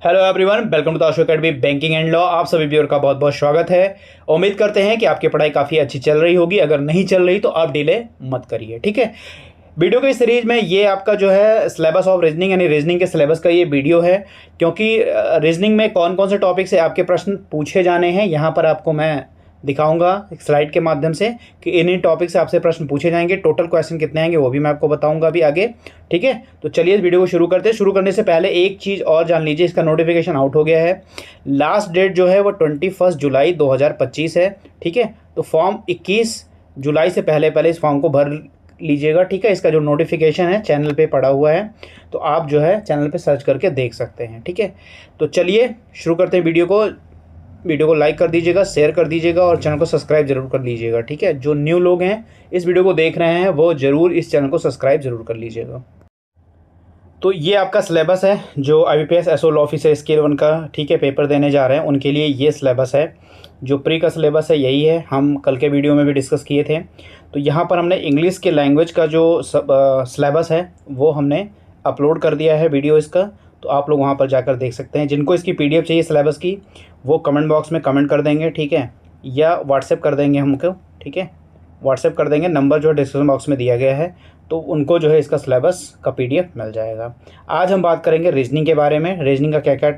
Hello everyone, welcome to the Ashu academy banking and law. आप सभी viewer का बहुत बहुत स्वागत है। उम्मीद करते हैं कि आपकी पढ़ाई काफ़ी अच्छी चल रही होगी। अगर नहीं चल रही तो आप डिले मत करिए, ठीक है। वीडियो के सीरीज में ये आपका जो है सिलेबस ऑफ रीजनिंग यानी रीजनिंग के सिलेबस का ये वीडियो है, क्योंकि रीजनिंग में कौन कौन से टॉपिक से आपके प्रश्न पूछे जाने हैं यहाँ पर आपको मैं दिखाऊंगा एक स्लाइड के माध्यम से कि इन टॉपिक से आपसे प्रश्न पूछे जाएंगे। टोटल क्वेश्चन कितने आएंगे वो भी मैं आपको बताऊंगा अभी आगे, ठीक है। तो चलिए इस वीडियो को शुरू करते हैं। शुरू करने से पहले एक चीज़ और जान लीजिए, इसका नोटिफिकेशन आउट हो गया है। लास्ट डेट जो है वो 21 जुलाई 2025 है, ठीक है। तो फॉर्म 21 जुलाई से पहले इस फॉर्म को भर लीजिएगा, ठीक है। इसका जो नोटिफिकेशन है चैनल पे पड़ा हुआ है, तो आप जो है चैनल पे सर्च करके देख सकते हैं, ठीक है। तो चलिए शुरू करते हैं वीडियो को लाइक कर दीजिएगा, शेयर कर दीजिएगा और चैनल को सब्सक्राइब जरूर कर लीजिएगा, ठीक है। जो न्यू लोग हैं इस वीडियो को देख रहे हैं वो ज़रूर इस चैनल को सब्सक्राइब जरूर कर लीजिएगा। तो ये आपका सिलेबस है जो IBPS SO law officer scale 1 का, ठीक है, पेपर देने जा रहे हैं उनके लिए ये सिलेबस है। जो प्री का सिलेबस है यही है, हम कल के वीडियो में भी डिस्कस किए थे। तो यहाँ पर हमने इंग्लिश के लैंग्वेज का जो सिलेबस है वो हमने अपलोड कर दिया है वीडियो इसका, तो आप लोग वहाँ पर जाकर देख सकते हैं। जिनको इसकी PDF चाहिए सिलेबस की वो कमेंट बॉक्स में कमेंट कर देंगे, ठीक है, या व्हाट्सएप कर देंगे हमको, ठीक है। व्हाट्सएप कर देंगे, नंबर जो है डिस्क्रिप्शन बॉक्स में दिया गया है, तो उनको जो है इसका सिलेबस का PDF मिल जाएगा। आज हम बात करेंगे रीजनिंग के बारे में। रीजनिंग का क्या क्या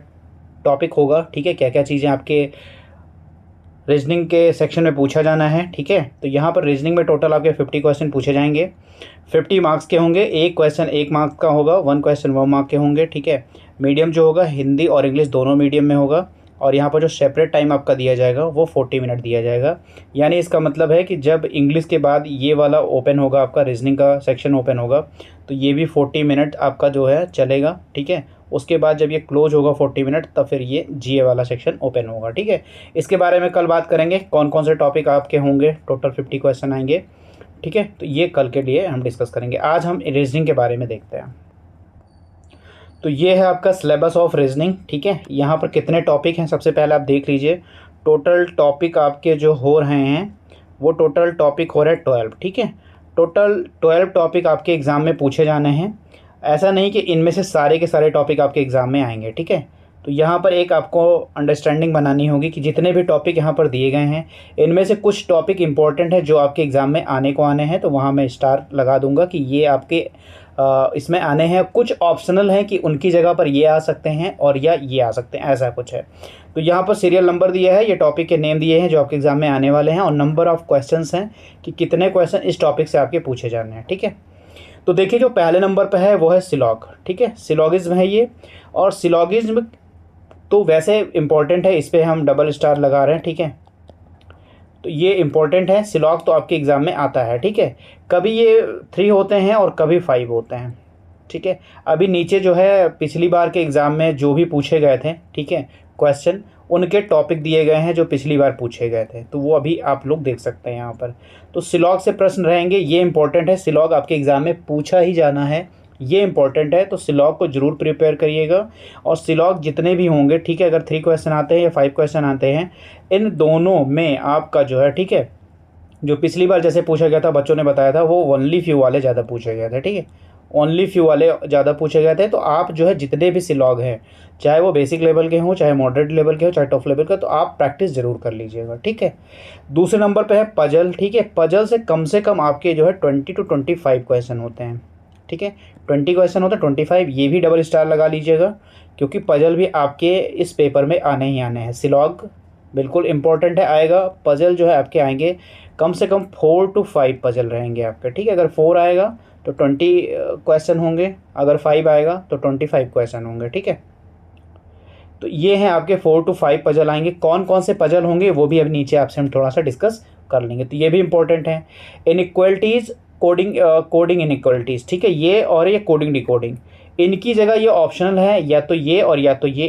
टॉपिक होगा, ठीक है, क्या क्या चीज़ें आपके रीजनिंग के सेक्शन में पूछा जाना है, ठीक है। तो यहाँ पर रीजनिंग में टोटल आपके 50 क्वेश्चन पूछे जाएंगे। 50 मार्क्स के होंगे। एक क्वेश्चन 1 मार्क्स का होगा, 1 क्वेश्चन 1 मार्क के होंगे, ठीक है। मीडियम जो होगा हिंदी और इंग्लिश दोनों मीडियम में होगा। और यहाँ पर जो सेपरेट टाइम आपका दिया जाएगा वो 40 मिनट दिया जाएगा। यानी इसका मतलब है कि जब इंग्लिश के बाद ये वाला ओपन होगा, आपका रीजनिंग का सेक्शन ओपन होगा, तो ये भी 40 मिनट आपका जो है चलेगा, ठीक है। उसके बाद जब ये क्लोज होगा 40 मिनट, तब फिर ये GA वाला सेक्शन ओपन होगा, ठीक है। इसके बारे में कल बात करेंगे, कौन कौन से टॉपिक आपके होंगे, टोटल 50 क्वेश्चन आएंगे, ठीक है। तो ये कल के लिए हम डिस्कस करेंगे। आज हम रीजनिंग के बारे में देखते हैं। तो ये है आपका सिलेबस ऑफ रीजनिंग, ठीक है। यहाँ पर कितने टॉपिक हैं सबसे पहले आप देख लीजिए। टोटल टॉपिक आपके जो हो रहे हैं वो टोटल टॉपिक हो रहे हैं 12, ठीक है। टोटल 12 टॉपिक आपके एग्ज़ाम में पूछे जाने हैं। ऐसा नहीं कि इनमें से सारे के सारे टॉपिक आपके एग्ज़ाम में आएंगे, ठीक है। तो यहाँ पर एक आपको अंडरस्टैंडिंग बनानी होगी कि जितने भी टॉपिक यहाँ पर दिए गए हैं इनमें से कुछ टॉपिक इंपॉर्टेंट है जो आपके एग्ज़ाम में आने हैं, तो वहाँ मैं स्टार लगा दूंगा कि ये आपके इसमें आने हैं। कुछ ऑप्शनल हैं कि उनकी जगह पर ये आ सकते हैं और या ये आ सकते हैं, ऐसा कुछ है। तो यहाँ पर सीरियल नंबर दिया है, ये टॉपिक के नेम दिए हैं जो आपके एग्ज़ाम में आने वाले हैं, और नंबर ऑफ़ क्वेश्चंस हैं कि कितने क्वेश्चन इस टॉपिक से आपके पूछे जाने हैं, ठीक है। तो देखिए जो पहले नंबर पर है वो है सिलॉग, ठीक है। सिलॉगिज्म है ये, और सिलॉगिज्म तो वैसे इंपॉर्टेंट है, इस पर हम डबल स्टार लगा रहे हैं, ठीक है। तो ये इंपॉर्टेंट है, सिलॉग तो आपके एग्ज़ाम में आता है, ठीक है। कभी ये 3 होते हैं और कभी 5 होते हैं, ठीक है। अभी नीचे जो है पिछली बार के एग्ज़ाम में जो भी पूछे गए थे, ठीक है, क्वेश्चन उनके टॉपिक दिए गए हैं जो पिछली बार पूछे गए थे, तो वो अभी आप लोग देख सकते हैं यहाँ पर। तो सिलॉग से प्रश्न रहेंगे, ये इंपॉर्टेंट है, सिलॉग आपके एग्ज़ाम में पूछा ही जाना है, ये इंपॉर्टेंट है। तो सिलॉग को ज़रूर प्रिपेयर करिएगा। और सिलॉग जितने भी होंगे, ठीक है, अगर 3 क्वेश्चन आते हैं या 5 क्वेश्चन आते हैं, इन दोनों में आपका जो है, ठीक है, जो पिछली बार जैसे पूछा गया था, बच्चों ने बताया था, वो ओनली फ्यू वाले ज़्यादा पूछे गए थे, ठीक है, ओनली फ्यू वाले ज़्यादा पूछे गए थे। तो आप जो है जितने भी सिलॉग हैं, चाहे वो बेसिक लेवल के हों, चाहे मॉडरेट लेवल के हों, चाहे टॉप लेवल के, तो आप प्रैक्टिस ज़रूर कर लीजिएगा, ठीक है। दूसरे नंबर पे है पजल, ठीक है। पजल से कम आपके जो है 20 to 25 क्वेश्चन होते हैं, ठीक है। 20 क्वेश्चन होते हैं, 25 ये भी डबल स्टार लगा लीजिएगा, क्योंकि पजल भी आपके इस पेपर में आने ही आने हैं। सिलॉग बिल्कुल इंपॉर्टेंट है, आएगा। पजल जो है आपके आएंगे कम से कम 4 to 5 पजल रहेंगे आपके, ठीक है। अगर 4 आएगा तो 20 क्वेश्चन होंगे, अगर 5 आएगा तो 25 क्वेश्चन होंगे, ठीक है। तो ये हैं आपके 4 to 5 पजल आएंगे। कौन कौन से पजल होंगे वो भी अब नीचे आपसे हम थोड़ा सा डिस्कस कर लेंगे, तो ये भी इंपॉर्टेंट है। इनइक्वलिटीज़, कोडिंग इनइक्वलिटीज़, ठीक है, ये और ये कोडिंग डिकोडिंग, इनकी जगह ये ऑप्शनल है, या तो ये और या तो ये,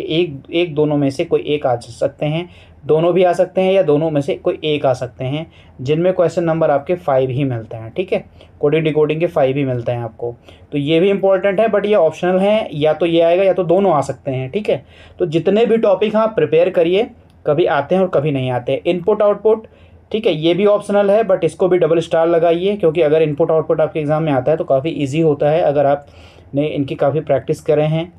एक दोनों में से कोई एक आ सकते हैं, दोनों भी आ सकते हैं, या दोनों में से कोई एक आ सकते हैं, जिनमें क्वेश्चन नंबर आपके 5 ही मिलते हैं, ठीक है। कोडिंग डिकोडिंग के 5 ही मिलते हैं आपको, तो ये भी इंपॉर्टेंट है, बट ये ऑप्शनल है, या तो ये आएगा या तो दोनों आ सकते हैं, ठीक है। तो जितने भी टॉपिक आप प्रिपेयर करिए, कभी आते हैं और कभी नहीं आते। इनपुट आउटपुट, ठीक है, ये भी ऑप्शनल है, बट इसको भी डबल स्टार लगाइए, क्योंकि अगर इनपुट आउटपुट आपके एग्ज़ाम में आता है तो काफ़ी ईजी होता है, अगर आपने इनकी काफ़ी प्रैक्टिस करे हैं।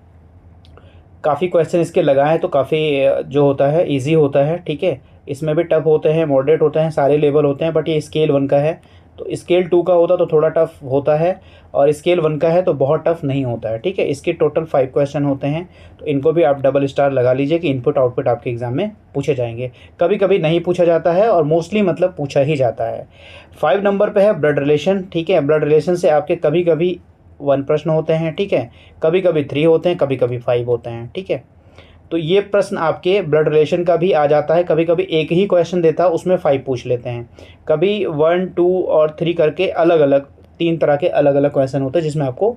काफ़ी क्वेश्चन इसके लगाए हैं तो काफ़ी जो होता है इजी होता है, ठीक है। इसमें भी टफ होते हैं, मॉडरेट होते हैं, सारे लेवल होते हैं, बट ये स्केल 1 का है, तो स्केल 2 का होता तो थोड़ा टफ होता है, और स्केल 1 का है तो बहुत टफ नहीं होता है, ठीक है। इसके टोटल 5 क्वेश्चन होते हैं, तो इनको भी आप डबल स्टार लगा लीजिए कि इनपुट आउटपुट आपके एग्जाम में पूछे जाएंगे। कभी कभी नहीं पूछा जाता है और मोस्टली मतलब पूछा ही जाता है। 5 नंबर पे है ब्लड रिलेशन, ठीक है। ब्लड रिलेशन से आपके कभी कभी 1 प्रश्न होते हैं, ठीक है, कभी कभी 3 होते हैं, कभी कभी 5 होते हैं, ठीक है। तो ये प्रश्न आपके ब्लड रिलेशन का भी आ जाता है, कभी कभी एक ही क्वेश्चन देता है उसमें 5 पूछ लेते हैं, कभी 1, 2 और 3 करके अलग अलग 3 तरह के अलग अलग क्वेश्चन होते हैं जिसमें आपको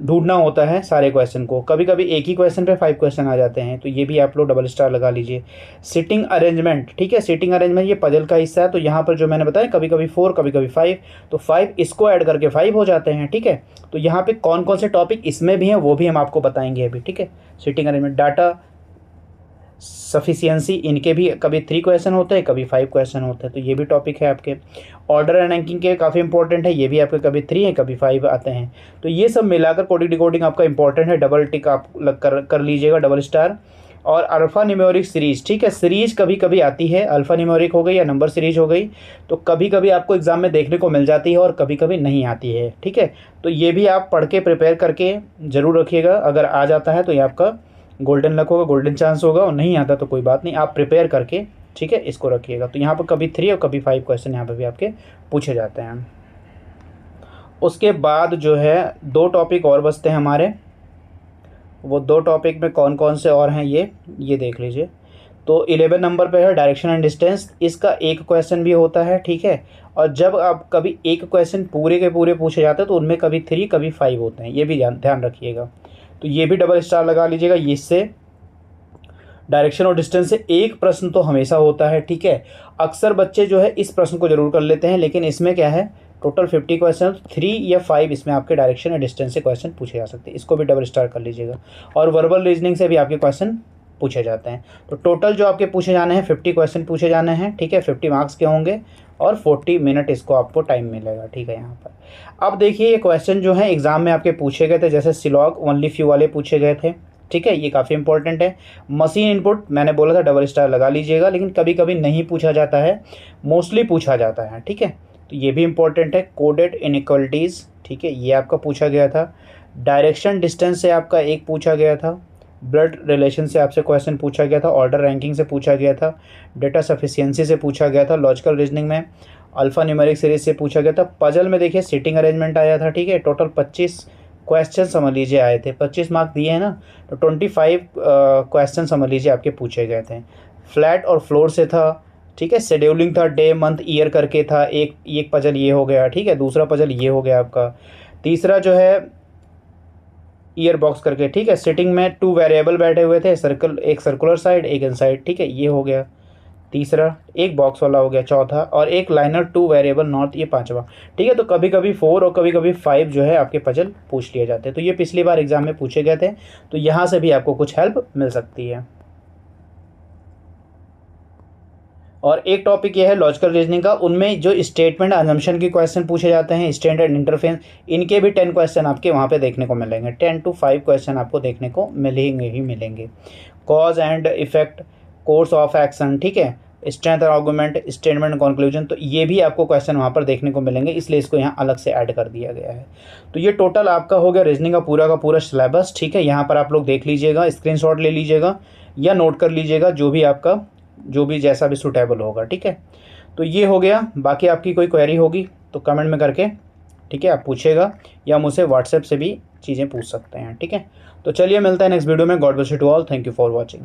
ढूंढना होता है सारे क्वेश्चन को। कभी कभी एक ही क्वेश्चन पे 5 क्वेश्चन आ जाते हैं, तो ये भी आप लोग डबल स्टार लगा लीजिए। सिटिंग अरेंजमेंट, ठीक है, सिटिंग अरेंजमेंट ये पजल का हिस्सा है, तो यहाँ पर जो मैंने बताया कभी कभी 4 कभी कभी 5, तो 5 इसको ऐड करके 5 हो जाते हैं, ठीक है। तो यहाँ पे कौन कौन से टॉपिक इसमें भी हैं वो भी हम आपको बताएंगे अभी, ठीक है। सिटिंग अरेंजमेंट, डाटा सफिशियंसी, इनके भी कभी 3 क्वेश्चन होते हैं, कभी 5 क्वेश्चन होते हैं, तो ये भी टॉपिक है आपके। ऑर्डर एंड रैंकिंग के काफ़ी इंपॉर्टेंट है, ये भी आपके कभी 3 हैं कभी 5 आते हैं, तो ये सब मिलाकर कोडिंग डिकोडिंग आपका इंपॉर्टेंट है, डबल टिक आप कर लीजिएगा, डबल स्टार। और अल्फ़ा न्यूमेरिक सीरीज, ठीक है, सीरीज कभी कभी आती है, अल्फ़ा न्यूमेरिक हो गई या नंबर सीरीज हो गई, तो कभी कभी आपको एग्जाम में देखने को मिल जाती है और कभी कभी नहीं आती है, ठीक है। तो ये भी आप पढ़ के प्रिपेयर करके ज़रूर रखिएगा, अगर आ जाता है तो ये आपका गोल्डन लक होगा, गोल्डन चांस होगा, और नहीं आता तो कोई बात नहीं, आप प्रिपेयर करके, ठीक है, इसको रखिएगा। तो यहाँ पर कभी 3 और कभी 5 क्वेश्चन यहाँ पर भी आपके पूछे जाते हैं। उसके बाद जो है 2 टॉपिक और बचते हैं हमारे, वो 2 टॉपिक में कौन कौन से और हैं ये देख लीजिए। तो 11 नंबर पे है डायरेक्शन एंड डिस्टेंस, इसका 1 क्वेश्चन भी होता है, ठीक है। और जब आप कभी 1 क्वेश्चन पूरे के पूरे पूछे जाते हैं तो उनमें कभी 3 कभी 5 होते हैं, ये भी ध्यान रखिएगा। तो ये भी डबल स्टार लगा लीजिएगा, इससे डायरेक्शन और डिस्टेंस से 1 प्रश्न तो हमेशा होता है, ठीक है। अक्सर बच्चे जो है इस प्रश्न को जरूर कर लेते हैं, लेकिन इसमें क्या है, टोटल 50 क्वेश्चन, 3 या 5 इसमें आपके डायरेक्शन या डिस्टेंस से क्वेश्चन पूछे जा सकते हैं, इसको भी डबल स्टार कर लीजिएगा। और वर्बल रीजनिंग से भी आपके क्वेश्चन पूछे जाते हैं। तो टोटल जो आपके पूछे जाने हैं 50 क्वेश्चन पूछे जाने हैं, ठीक है, 50 मार्क्स के होंगे और 40 मिनट इसको आपको टाइम मिलेगा, ठीक है। यहाँ पर अब देखिए ये क्वेश्चन जो है एग्जाम में आपके पूछे गए थे, जैसे सिलॉग ओनली फ्यू वाले पूछे गए थे, ठीक है, ये काफ़ी इंपॉर्टेंट है। मशीन इनपुट मैंने बोला था डबल स्टार लगा लीजिएगा, लेकिन कभी कभी नहीं पूछा जाता है, मोस्टली पूछा जाता है, ठीक है, तो ये भी इंपॉर्टेंट है। कोडेड इनइक्वालिटीज़, ठीक है, ये आपका पूछा गया था। डायरेक्शन डिस्टेंस से आपका 1 पूछा गया था। ब्लड रिलेशन से आपसे क्वेश्चन पूछा गया था। ऑर्डर रैंकिंग से पूछा गया था। डेटा सफिशिएंसी से पूछा गया था। लॉजिकल रीजनिंग में अल्फ़ा न्यूमेरिक सीरीज से पूछा गया था। पजल में देखिए सिटिंग अरेंजमेंट आया था, ठीक है। टोटल 25 क्वेश्चन समझ लीजिए आए थे, 25 मार्क दिए हैं ना, तो 25 क्वेश्चन समझ लीजिए आपके पूछे गए थे। फ्लैट और फ्लोर से था, ठीक है। शेड्यूलिंग था, डे मंथ ईयर करके था। एक पजल ये हो गया, ठीक है। दूसरा पजल ये हो गया आपका। तीसरा जो है ईयर बॉक्स करके, ठीक है। सिटिंग में 2 वेरिएबल बैठे हुए थे, सर्कल, एक सर्कुलर साइड एक इनसाइड, ठीक है, ये हो गया तीसरा। एक बॉक्स वाला हो गया चौथा, और एक लाइनर 2 वेरिएबल नॉर्थ, ये 5वां, ठीक है। तो कभी कभी 4 और कभी कभी 5 जो है आपके पजल पूछ लिए जाते हैं। तो ये पिछली बार एग्जाम में पूछे गए थे, तो यहाँ से भी आपको कुछ हेल्प मिल सकती है। और एक टॉपिक ये है लॉजिकल रीजनिंग का, उनमें जो स्टेटमेंट अजम्पशन के क्वेश्चन पूछे जाते हैं, स्टैंडर्ड इंटरफेरेंस, इनके भी 10 क्वेश्चन आपके वहाँ पे देखने को मिलेंगे। 10 to 5 क्वेश्चन आपको देखने को मिलेंगे। Cause and effect, course of action, ठीक है, स्ट्रेंथ और आर्गूमेंट, स्टेटमेंट कंक्लूजन, तो ये भी आपको क्वेश्चन वहाँ पर देखने को मिलेंगे, इसलिए इसको यहाँ अलग से ऐड कर दिया गया है। तो ये टोटल आपका हो गया रीजनिंग का पूरा सिलेबस, ठीक है। यहाँ पर आप लोग देख लीजिएगा, स्क्रीनशॉट ले लीजिएगा या नोट कर लीजिएगा, जो भी जैसा भी सूटेबल होगा, ठीक है। तो ये हो गया। बाकी आपकी कोई क्वेरी होगी तो कमेंट में करके, ठीक है, आप पूछेगा, या मुझसे व्हाट्सएप से भी चीज़ें पूछ सकते हैं, ठीक है। तो चलिए मिलता है नेक्स्ट वीडियो में। God bless you to all, thank you for watching.